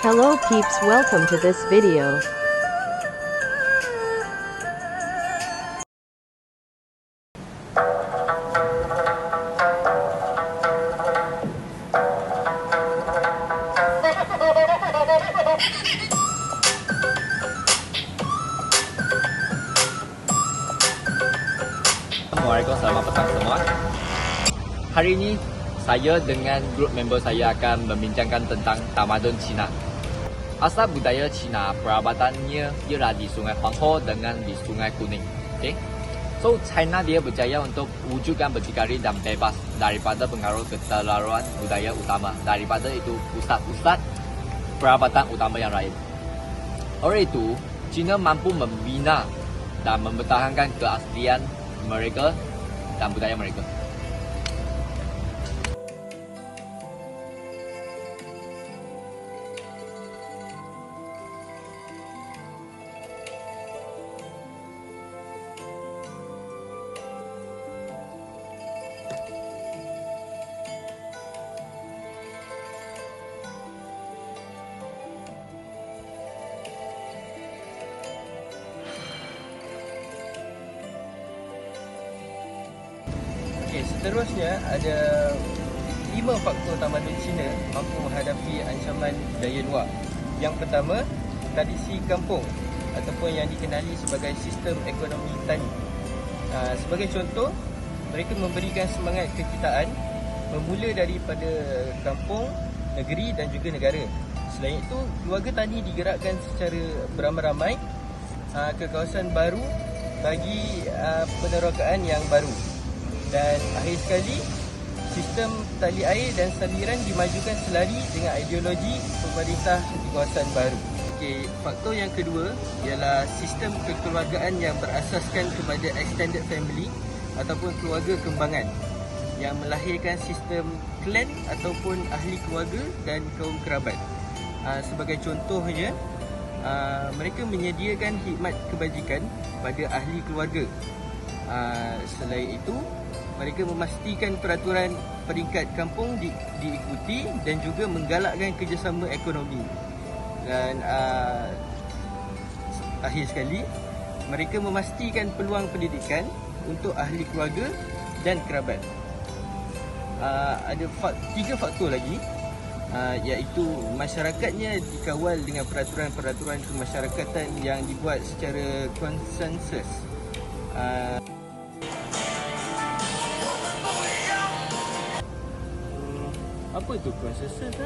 Hello peeps, welcome to this video. Assalamualaikum, selamat petang semua. Hari ini saya dengan grup member saya akan membincangkan tentang tamadun Cina. Asal budaya Cina, perabatannya ialah di Sungai Huanghe dengan di Sungai Kuning. Okay? So, China dia berjaya untuk wujudkan berdikari dan bebas daripada pengaruh keterlaluan budaya utama, daripada itu pusat-pusat perabatan utama yang lain. Oleh itu, China mampu membina dan mempertahankan keaslian mereka dan budaya mereka. Seterusnya ada 5 faktor tamadun Cina mampu menghadapi ancaman budaya luar. Yang pertama, tradisi kampung ataupun yang dikenali sebagai sistem ekonomi tani. Sebagai contoh, mereka memberikan semangat kekitaan bermula daripada kampung, negeri dan juga negara. Selain itu, keluarga tani digerakkan secara beramai-ramai ke kawasan baru bagi penerokaan yang baru. Dan akhir sekali, sistem tali air dan saliran dimajukan selari dengan ideologi pemerintah di kawasan baru. Faktor yang kedua ialah sistem kekeluargaan yang berasaskan kepada extended family ataupun keluarga kembangan yang melahirkan sistem klan ataupun ahli keluarga dan kaum kerabat. Sebagai contohnya, mereka menyediakan khidmat kebajikan pada ahli keluarga. Selain itu, mereka memastikan peraturan peringkat kampung diikuti dan juga menggalakkan kerjasama ekonomi. Dan akhir sekali, mereka memastikan peluang pendidikan untuk ahli keluarga dan kerabat. Ada 3 faktor lagi, iaitu masyarakatnya dikawal dengan peraturan-peraturan kemasyarakatan yang dibuat secara konsensus. Apa itu konsensus?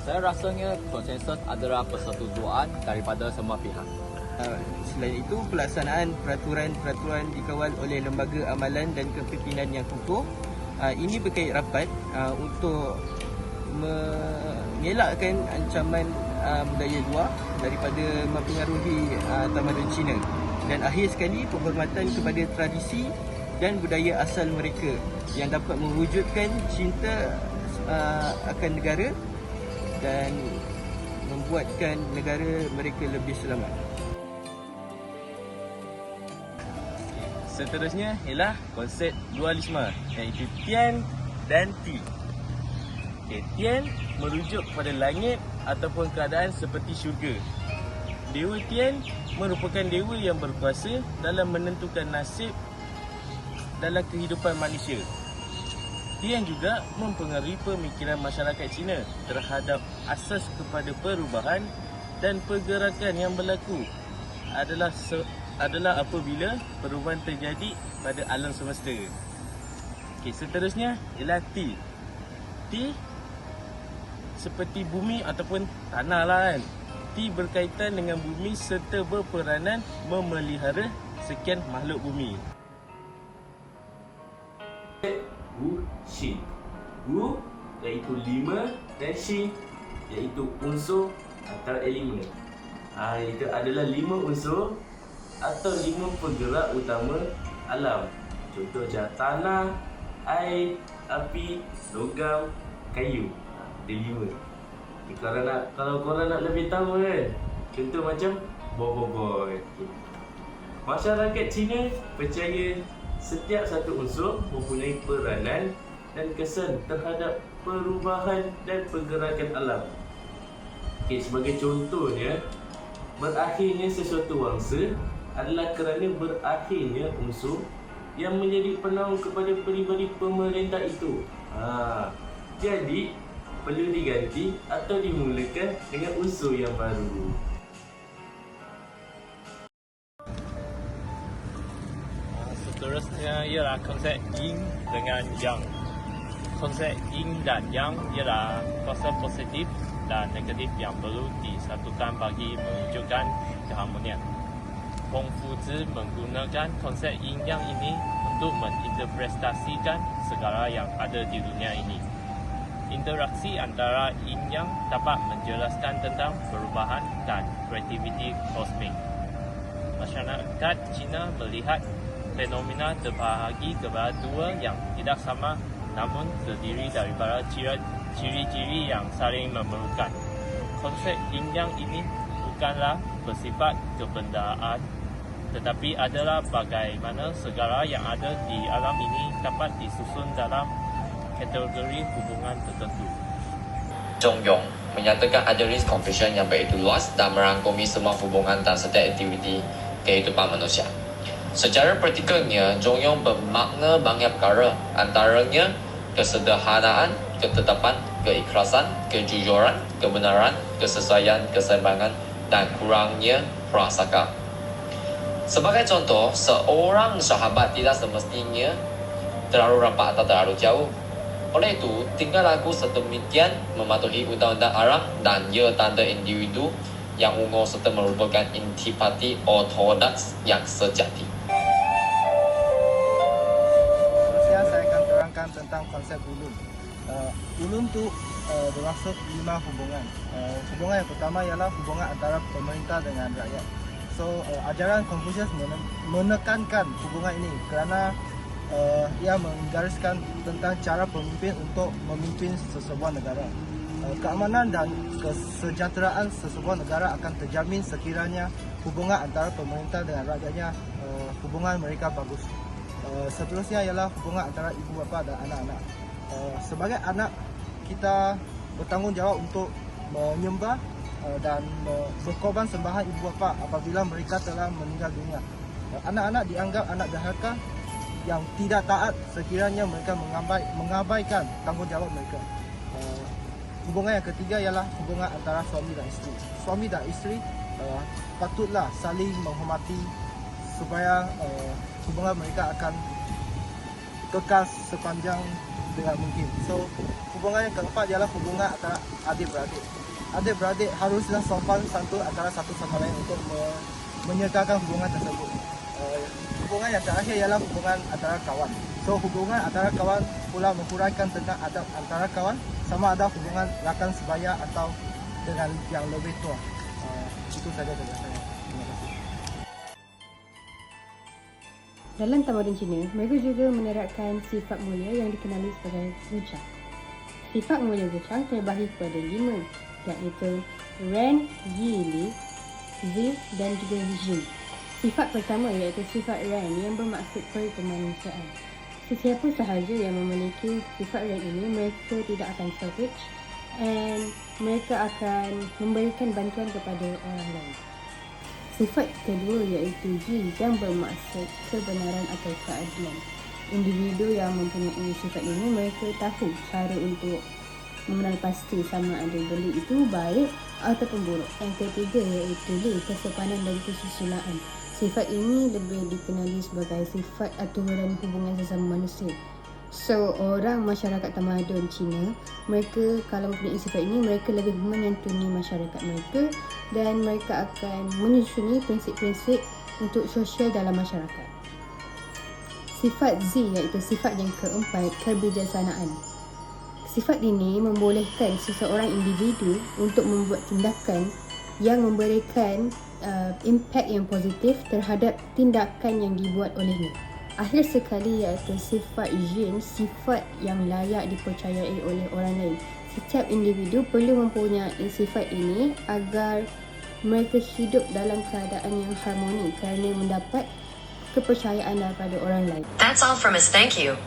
Saya rasanya konsensus adalah persetujuan daripada semua pihak. Selain itu, pelaksanaan peraturan-peraturan dikawal oleh lembaga amalan dan kepimpinan yang kukuh. Ini berkait rapat untuk mengelakkan ancaman budaya luar daripada mempengaruhi tamadun Cina. Dan akhir sekali, penghormatan kepada tradisi dan budaya asal mereka yang dapat mewujudkan cinta akan negara dan membuatkan negara mereka lebih selamat. Seterusnya ialah konsep dualisme, iaitu Tian dan Ti. Tian merujuk kepada langit ataupun keadaan seperti syurga. Dewa Tian merupakan dewa yang berkuasa dalam menentukan nasib dalam kehidupan manusia. Tian juga mempengaruhi pemikiran masyarakat Cina terhadap asas kepada perubahan dan pergerakan yang berlaku adalah apabila perubahan terjadi pada alam semesta. Seterusnya ialah Ti. Ti seperti bumi ataupun tanah lah kan. Ti berkaitan dengan bumi serta berperanan memelihara sekian makhluk bumi. Wu Shi. Wu iaitu 5 dan Shi iaitu unsur atau elemen. Itu adalah 5 unsur atau 5 penggerak utama alam. Contohnya tanah, air, api, logam, kayu. Ada 5. Kalau korang nak lebih tahu kan, contoh macam boboiboy. Masyarakat Cina percaya setiap satu unsur mempunyai peranan dan kesan terhadap perubahan dan pergerakan alam. Okey, sebagai contohnya, berakhirnya sesuatu wangsa adalah kerana berakhirnya unsur yang menjadi penaung kepada peribadi pemerintah itu. Jadi perlu diganti atau dimulakan dengan unsur yang baru. Seterusnya ialah konsep yin dengan yang. Konsep yin dan yang ialah kuasa positif dan negatif yang perlu disatukan bagi mewujudkan keharmonian. Kongfuzi menggunakan konsep yin yang ini untuk menginterpretasikan segala yang ada di dunia ini. Interaksi antara yin yang dapat menjelaskan tentang perubahan dan kreativiti kosmik. Masyarakat Cina melihat fenomena terbahagi kepada dua yang tidak sama namun terdiri daripada ciri-ciri yang saling memerlukan. Konsep yin yang ini bukanlah bersifat kebendaan, tetapi adalah bagaimana segala yang ada di alam ini dapat disusun dalam kategori hubungan tertentu. Zhong Yong menyatakan ada risk confusion yang begitu luas dan merangkumi semua hubungan dan setiap aktiviti kehidupan manusia. Secara praktikalnya, Zhong Yong bermakna banyak perkara, antaranya kesederhanaan, ketetapan, keikhlasan, kejujuran, kebenaran, kesesuaian, keseimbangan dan kurangnya prasangka. Sebagai contoh, seorang sahabat tidak semestinya terlalu rapat atau terlalu jauh. Oleh itu, tingkah laku sedemikian mematuhi undang-undang alam dan ia tanda individu yang unggul serta merupakan intipati ortodoks yang sejati. Saya akan terangkan tentang konsep ulun. Ulun tu bermaksud 5 hubungan. Hubungan yang pertama ialah hubungan antara pemerintah dengan rakyat. So, ajaran Confucius menekankan hubungan ini kerana ia menggariskan tentang cara pemimpin untuk memimpin sesebuah negara. Keamanan dan kesejahteraan sesebuah negara akan terjamin sekiranya hubungan antara pemerintah dengan rakyatnya hubungan mereka bagus. Seterusnya ialah hubungan antara ibu bapa dan anak-anak. Sebagai anak, kita bertanggungjawab untuk menyembah dan berkorban sembahan ibu bapa apabila mereka telah meninggal dunia. Anak-anak dianggap anak derhaka yang tidak taat sekiranya mereka mengabaikan tanggungjawab mereka. Hubungan yang ketiga ialah hubungan antara suami dan isteri. Suami dan isteri patutlah saling menghormati supaya hubungan mereka akan kekal sepanjang dengan mungkin. So, hubungan yang keempat ialah hubungan antara adik-beradik. Adik-beradik haruslah sopan santun antara satu sama lain untuk menyertakan hubungan tersebut. Hubungan yang terakhir ialah hubungan antara kawan. So, hubungan antara kawan pula menghuraikan tentang adab antara kawan, sama ada hubungan rakan sebaya atau dengan yang lebih tua. Itu saja dari saya. Terima kasih. Dalam tamadun Cina, mereka juga menerapkan sifat mulia yang dikenali sebagai wuchang. Sifat mulia wuchang terbahagi kepada 5, iaitu Ren, Yi, Li, Zi dan juga Jin. Sifat pertama iaitu sifat Ren yang bermaksud perkemanusiaan. Sesiapa sahaja yang memiliki sifat Ren ini, mereka tidak akan selfish and mereka akan memberikan bantuan kepada orang lain. Sifat kedua iaitu Yi yang bermaksud kebenaran atau keadilan. Individu yang mempunyai sifat ini, mereka tahu cara untuk mengenal pasti sama ada benda itu baik ataupun buruk. Yang ketiga iaitu Li, kesopanan dan kesusilaan. Sifat ini lebih dikenali sebagai sifat aturan hubungan sesama manusia. So, orang masyarakat tamadun Cina, mereka kalau mempunyai sifat ini, mereka lebih menyantuni masyarakat mereka dan mereka akan menyusuni prinsip-prinsip untuk sosial dalam masyarakat. Sifat Z iaitu sifat yang keempat, kebijaksanaan. Sifat ini membolehkan seseorang individu untuk membuat tindakan yang memberikan impact yang positif terhadap tindakan yang dibuat olehnya. Akhir sekali iaitu sifat Jin, sifat yang layak dipercayai oleh orang lain. Setiap individu perlu mempunyai sifat ini agar mereka hidup dalam keadaan yang harmoni kerana mendapat kepercayaan daripada orang lain. That's all from us. Thank you.